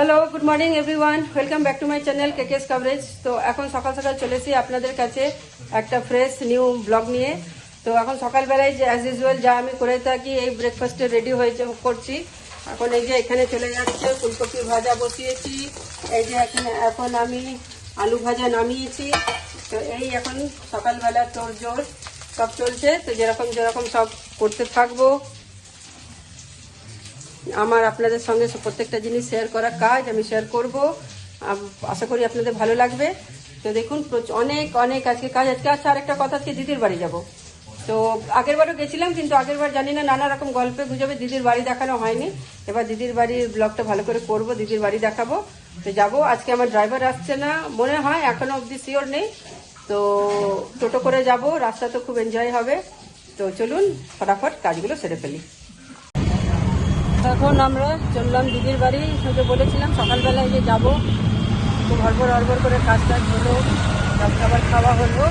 Hello, good morning everyone, welcome back to my channel কেকেস coverage. তো এখন সকাল সকাল চলেছি আপনাদের কাছে একটা ফ্রেশ নিউ ব্লগ নিয়ে। তো এখন সকালবেলায় যে অ্যাজ ইউজুয়াল যা আমি করে থাকি, এই ব্রেকফাস্টে রেডি হয়েছে করছি। এখন এই যে এখানে চলে যাচ্ছে, ফুলকপি ভাজা বসিয়েছি। এই যে এখন আমি আলু ভাজা নামিয়েছি। তো এই এখন সকালবেলা তোড়জোড় সব চলছে। তো যেরকম যেরকম সব করতে থাকবো। আমার আপনাদের সঙ্গে প্রত্যেকটা জিনিস শেয়ার করা কাজ, আমি শেয়ার করব। আশা করি আপনাদের ভালো লাগবে। তো দেখুন অনেক অনেক আজকে কাজ। আজকে আরেকটা কথা, আজকে দিদির বাড়ি যাব। তো আগেরবারও গেছিলাম, কিন্তু আগেরবার জানি না নানা রকম গল্পে গুজবে দিদির বাড়ি দেখানো হয়নি। এবার দিদির বাড়ির ব্লগটা ভালো করে করব, দিদির বাড়ি দেখাবো। তো যাবো। আজকে আমার ড্রাইভার আসছে না মনে হয়, এখনো অবধি শিওর নেই। তো টোটো করে যাব, রাস্তা তো খুব এনজয় হবে। তো চলুন ফটাফট কাজগুলো সেরে ফেলি। এখন আমরা চললাম দিদির বাড়ি। সঙ্গে বলেছিলাম সকালবেলায় যে যাবো, তো হড়বড় করে কাজ হলো, খাবার খাওয়া হলো।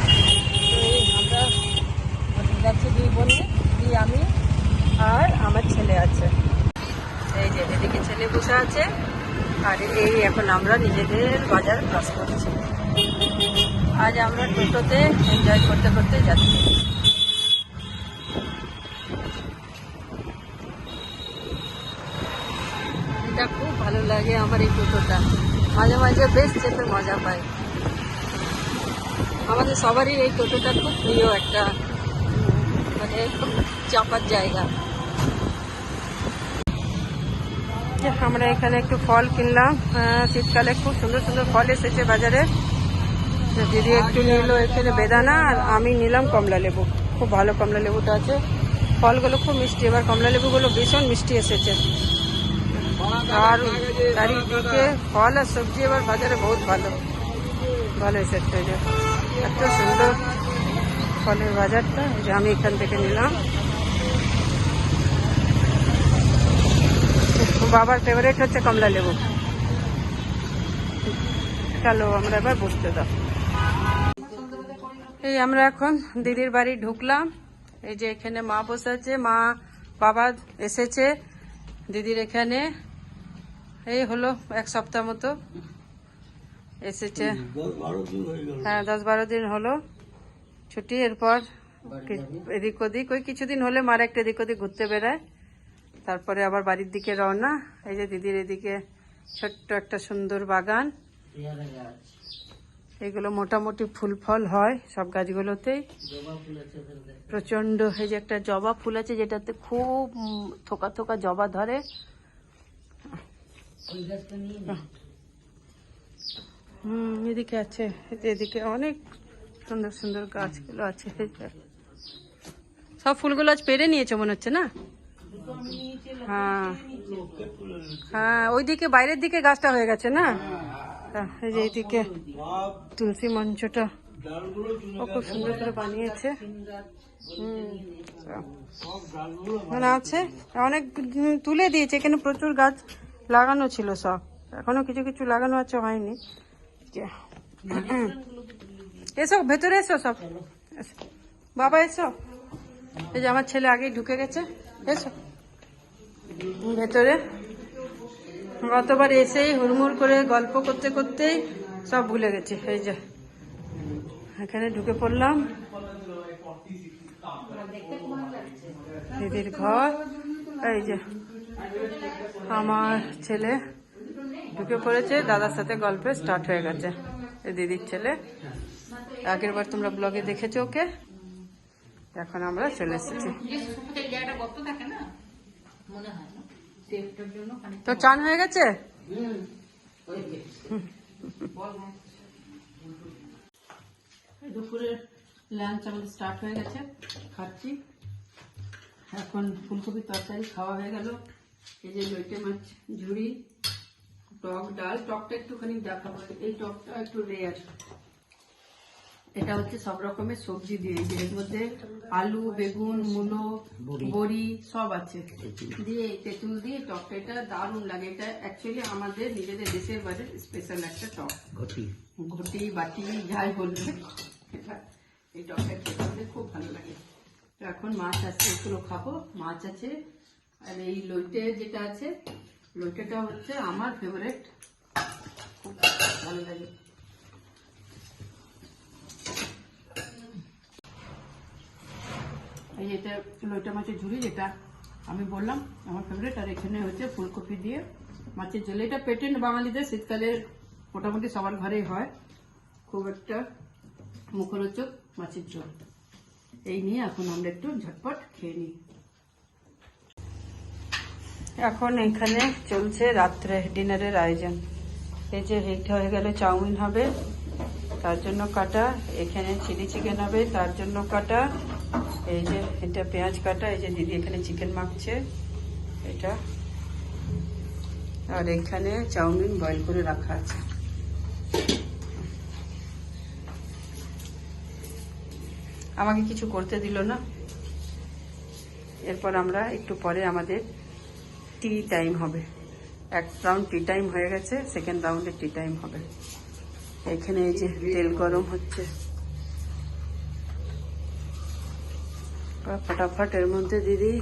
তো এই আমরা যাচ্ছি দুই বোনে, দিদি, আমি আর আমার ছেলে আছে। এই যে এদিকে ছেলে বসে আছে, আর এই এখন আমরা নিজেদের বাজার ক্রস করছি। আজ আমরা টোটোতে এনজয় করতে করতে যাচ্ছি। এটা খুব ভালো লাগে আমার এই টোটোটা, মাঝে মাঝে বেশ চেপে মজা পাই। আমাদের সবারই এই টোটোটা খুব প্রিয় একটা, মানে খুব চাপার জায়গা। আমরা এখানে একটু ফল কিনলাম। শীতকালে খুব সুন্দর সুন্দর ফল এসেছে বাজারে। দিদি একটু নিল এখানে বেদানা, আর আমি নিলাম কমলা লেবু। খুব ভালো কমলা লেবুটা আছে, ফলগুলো খুব মিষ্টি। এবার কমলা লেবুগুলো ভীষণ মিষ্টি এসেছে। আর চারিদিকে ফল আর সবজি এবার বাজারে বহুত ভালো ভালো এসেছে। যে এত সুন্দর ফলের বাজারটা, যে আমি এখান থেকে নিলাম। বাবার ফেভারিট হচ্ছে কমলা লেবু। চলো আমরা এবার বসতে দাও। এই আমরা এখন দিদির বাড়ি ঢুকলাম। এই যে এখানে মা বসে আছে, মা বাবা এসেছে দিদির এখানে। এই হলো এক সপ্তাহ মতো এসেছে। হ্যাঁ, 10-12 দিন হলো ছুটি। এরপর এদিক ওদিক ওই কিছুদিন হলে মারা একটা এদিক ওদিক ঘুরতে বেড়ায়, তারপরে আবার বাড়ির দিকে রওনা। এই যে দিদির এদিকে ছোট্ট একটা সুন্দর বাগান। এগুলো মোটামুটি ফুল ফল হয় সব গাছগুলোতেই, প্রচন্ড। এই যে একটা জবা ফুল আছে, যেটাতে খুব থোকা থোকা জবা ধরে। এদিকে আছে, এদিকে অনেক সুন্দর সুন্দর গাছগুলো আছে। সব ফুলগুলো আজ পেরে নিয়েছে মনে হচ্ছে না? হ্যাঁ হ্যাঁ, ওইদিকে বাইরের দিকে গাছটা হয়ে গেছে না? এই যে এইদিকে তুলসী মঞ্চটা ও খুব সুন্দর করে বানিয়েছে। মানে আছে অনেক, তুলে দিয়েছে। এখানে প্রচুর গাছ লাগানো ছিল, সব এখনো কিছু কিছু লাগানো আছে, হয়নি। এসো ভেতরে, এসো সব, বাবা এসো। এই যে আমার ছেলে আগেই ঢুকে গেছে, এসো ভেতরে। গতবার এসেই হুড়মুড় করে গল্প করতে করতেই সব ভুলে গেছি। এই যে এখানে ঢুকে পড়লাম, দিদির ঘর। এই যে আমার ছেলে ঢুকে পড়েছে, দাদার সাথে গল্পে স্টার্ট হয়ে গেছে। এই দিদির ছেলে, আগের বার তোমরা ব্লগে দেখেছো ওকে। এখন আমরা চলে এসেছি। তো চান হয়ে গেছে? দুপুরের লাঞ্চ আমাদের স্টার্ট হয়ে গেছে, খাচ্ছি। এখন ফুলকপি তরকারি খাওয়া হয়ে গেল। এই যে লইটে মাছ ঝুড়ি, টক ডাল। টকটা একটুখানি দেখাবো, এই টকটা একটু রেয়ার। এটা হচ্ছে সব রকমের সবজি দিয়ে, এর মধ্যে আলু, বেগুন, মূলো, বড়ি সব আছে দিয়ে, তেঁতুল দিয়ে টকটা। এটা দারুণ লাগে। এটা অ্যাকচুয়ালি আমাদের নিজেদের দেশের বাড়ির স্পেশাল একটা টক, ঘটি বাটি যাই বলবে, এই টকটা খেতে খুব ভালো লাগে। তো এখন মাছ আছে, এগুলো খাবো। মাছ আছে, আর এই লইটে যেটা আছে, লোটেটা হচ্ছে আমার ফেভারিট, খুব ভালো লাগে। এই এটা লোটে মাছের ঝুড়ি, যেটা আমি বললাম আমার ফেভারিট। আর এখানে হচ্ছে ফুলকপি দিয়ে মাছের ঝোল। এটা পেটেন্ট বাঙালিদের, শীতকালে মোটামুটি সবার ঘরেই হয়, খুব একটা মুখরোচক মাছের ঝোল। এই নিয়ে এখন আমরা একটু ঝটপট খেয়ে নিই। এখন এখানে চলছে রাত্রে ডিনারের আয়োজন। এই যে এইটা হয়ে গেল চাউমিন হবে, তার জন্য কাটা। এখানে চিলি চিকেন হবে, তার জন্য কাটা। এই যে এটা পেঁয়াজ কাটা। এই যে দিদি এখানে চিকেন মাখছে এটা। আর এখানে চাউমিন বয়েল করে রাখা আছে। আমাকে কিছু করতে দিল না। এরপর আমরা একটু পরে আমাদের টি টাইম হবে। এক রাউন্ড টি টাইম হয়ে গেছে, সেকেন্ড রাউন্ডে টি টাইম হবে। এখানে এই যে তেল গরম হচ্ছে, ফটাফট এর মধ্যে দিদি।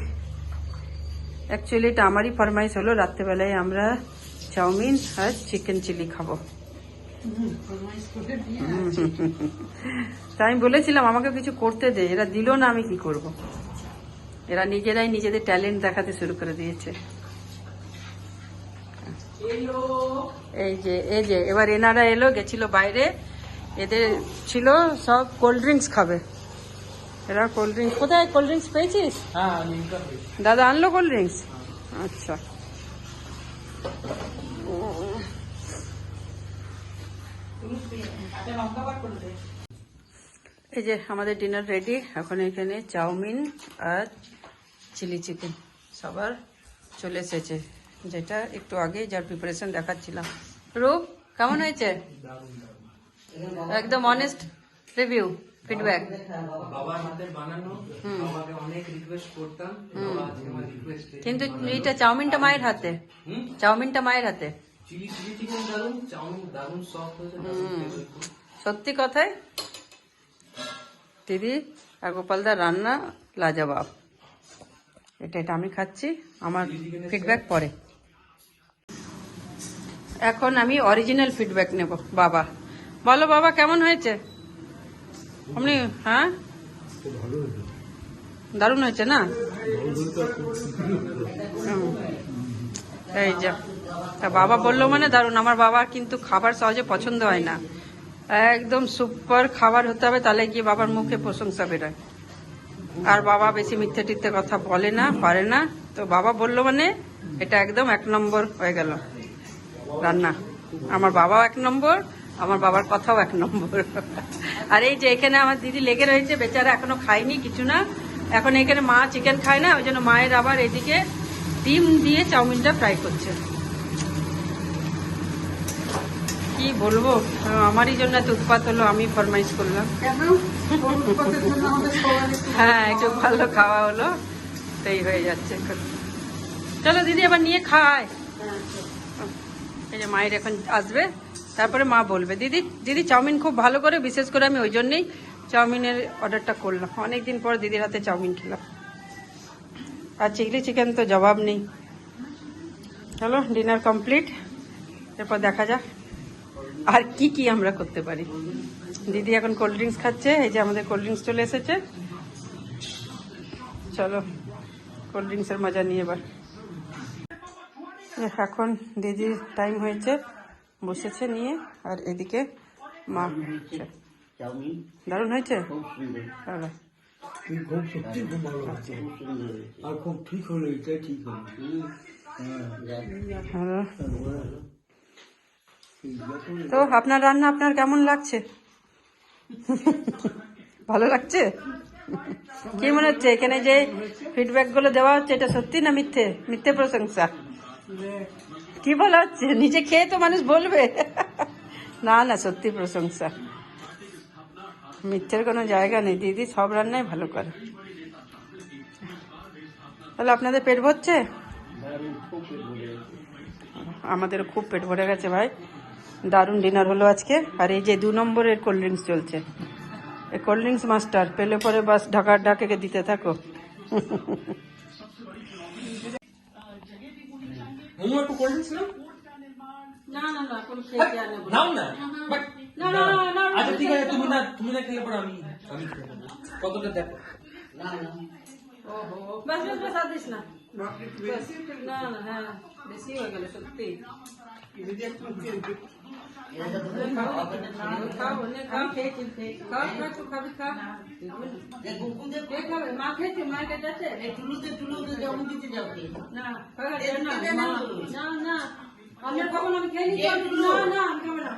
অ্যাকচুয়ালি এটা আমারই ফরমাইশ হলো, রাত্রেবেলায় আমরা চাউমিন আর চিকেন চিলি খাবো। তাই আমি বলেছিলাম আমাকে কিছু করতে দে, এরা দিল না, আমি কি করব। এরা নিজেরাই নিজেদের ট্যালেন্ট দেখাতে শুরু করে দিয়েছে। এই যে এবার এনারা এলো, গেছিল বাইরে, এদের ছিল সব কোল্ড ড্রিঙ্কস খাবে। এরা কোল্ড ড্রিঙ্কস, কোথায় কোল্ড ড্রিঙ্কস পেয়েছিস? দাদা আনলো কোল্ড ড্রিঙ্কস? আচ্ছা। এই যে আমাদের ডিনার রেডি। এখন এখানে চাউমিন আর চিলি চিকেন সবার চলে এসেছে, যেটা একটু আগে যার প্রিপারেশন দেখাচ্ছিলাম। রূপ কেমন হয়েছে? একদম অনেস্ট রিভিউ, ফিডব্যাক। বাবার হাতে বানানো, বাবাকে অনেক রিকোয়েস্ট করতাম, বাবা আজকে আমার রিকোয়েস্ট। কিন্তু এইটা চাউমিনটা মায়ের হাতে, চাউমিনটা মায়ের হাতে। চিলি চিকেন দারুন, চাউমিন দারুন সফট হয়েছে। সত্যি কথাই দিদি আর গোপালদার রান্না লাজবাব। এটা আমি খাচ্ছি, আমার ফিডব্যাক পরে। এখন আমি অরিজিনাল ফিডব্যাক নেব। বাবা বলো, বাবা কেমন হয়েছে? আপনি হ্যাঁ, দারুণ হয়েছে না? এই যে তা বাবা বললো মানে দারুণ। আমার বাবার কিন্তু খাবার সহজে পছন্দ হয় না, একদম সুপার খাবার হতে হবে, তাহলে গিয়ে বাবার মুখে প্রশংসা বেরোয়। আর বাবা বেশি মিথ্যে টিথ্যে কথা বলে না, পারে না। তো বাবা বললো মানে এটা একদম 1 নম্বর হয়ে গেল রান্না। আমার বাবাও 1 নম্বর, আমার বাবার কথাও 1 নম্বর। আর এই যে এখানে আমার দিদি লেগে রয়েছে, বেচারা এখনো খায়নি কিছু না। এখন এখানে মা চিকেন খায় না, ওই জন্য মায়ের আবার এদিকে ডিম দিয়ে চাউমিনটা ফ্রাই করছে। কি বলবো, আমারই জন্য এত উৎপাত হলো, আমি ফরমাইশ করলাম। হ্যাঁ, একটু ভালো খাওয়া হলো, তাই হয়ে যাচ্ছে। চলো দিদি এবার নিয়ে খায়। এই যে মায়ের এখন আসবে, তারপরে মা বলবে। দিদি দিদি চাউমিন খুব ভালো করে, বিশেষ করে আমি ওই জন্যই চাউমিনের অর্ডারটা করলাম। অনেকদিন পর দিদির হাতে চাউমিন খেলাম। আর চিলি চিকেন তো জবাব নেই। চলো ডিনার কমপ্লিট, এরপর দেখা যাক আর কি কি আমরা করতে পারি। দিদি এখন কোল্ড ড্রিঙ্কস খাচ্ছে। এই যে আমাদের কোল্ড ড্রিঙ্কস চলে এসেছে। চলো কোল্ড ড্রিঙ্কসের মজা নিয়ে এবার। এখন দিদির টাইম হয়েছে, বসেছে নিয়ে। আর এদিকে মা, দারুণ হয়েছে। তো আপনার রান্না আপনার কেমন লাগছে? ভালো লাগছে? কি মনে হচ্ছে এখানে যে ফিডব্যাক গুলো দেওয়া হচ্ছে, এটা সত্যি না মিথ্যে? মিথ্যে প্রশংসা কি বলা হচ্ছে? নিজে খেয়ে তো মানুষ বলবে। না না, সত্যি প্রশংসা, মিথ্যের কোনো জায়গা নেই। দিদি সব রান্নাই ভালো করে। তাহলে আপনাদের পেট ভরছে? আমাদেরও খুব পেট ভরে গেছে ভাই। দারুণ ডিনার হলো আজকে। আর এই যে 2 নম্বরের কোল্ড ড্রিঙ্কস চলছে, এই কোল্ড ড্রিঙ্কস মাস্টার পেলে পরে বাস ঢাকার ঢাকে দিতে থাকো। মোমো একটু কোল্ড ড্রিঙ্কস না না না না এখন খেতে আর নেবো না। নাও না বাট না না না না আচ্ছা ঠিক আছে তুমি না খেলে পরে আমি খেয়ে নেবো। কতটা দেখো ওহো বাস বাস বাস আর দিস না বাস, না না হ্যাঁ বেশি হয়ে গেল সত্যি খাও নে খাও খেয়েছি খাও খাও তুই খাবি খা কে খাবে মা খেয়েছে মা কে যাচ্ছে না খাবে না না না আমি আর খাবো না আমি খেয়ে নিচ্ছি না না আমি খাবো না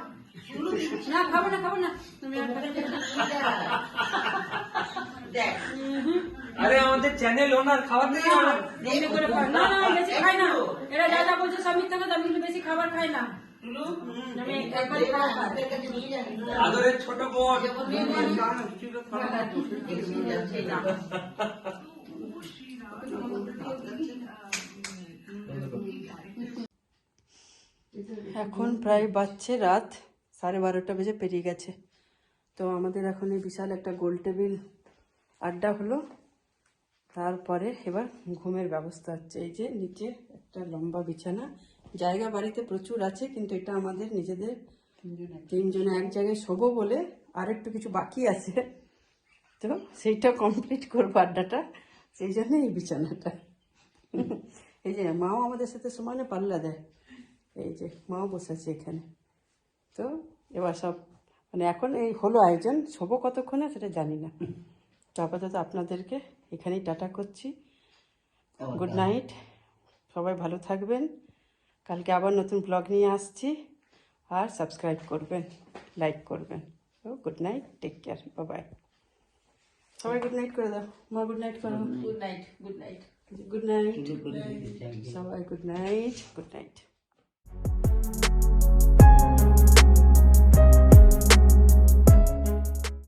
না খাবো না তুমি আর খাবে না আরে আমাদের চ্যানেল ওনার খাবার থেকে এমনি করে খাও। না না আমি বেশি খাই না এরা যা যা বলছে সব মিথ্যা কথা আমি কিন্তু বেশি খাবার খাই না আমি একবারই খাওয়া খাই আদরের ছোট বোন এখন প্রায় বাজছে রাত 12:30 বেজে পেরিয়ে গেছে। তো আমাদের এখন এই বিশাল একটা গোল টেবিল আড্ডা হলো, তারপরে এবার ঘুমের ব্যবস্থা হচ্ছে। এই যে নিচে একটা লম্বা বিছানা, জায়গা বাড়িতে প্রচুর আছে কিন্তু এটা আমাদের নিজেদের তিনজনে এক জায়গায় শোবো বলে আর একটু কিছু বাকি আছে, তো সেইটা কমপ্লিট করবো আড্ডাটা, সেই জন্য এই বিছানাটা। এই যে মাও আমাদের সাথে সমানে পাল্লা দেয়, এই যে মাও বসে আছে এখানে। তো এবার সব মানে এখন এই হলো আয়োজন, শোবো কতক্ষণে সেটা জানি না। তো আপাতত আপনাদেরকে এখানেই টাটা করছি, গুড নাইট, সবাই ভালো থাকবেন, কালকে আবার নতুন ব্লগ নিয়ে আসছি, আর সাবস্ক্রাইব করবেন, লাইক করবেন। তো good night, take care, bye. সবাই গুড নাইট করে দাও, মা গুড নাইট করো। Good night, good night, good night সবাই, গুড নাইট, গুড নাইট।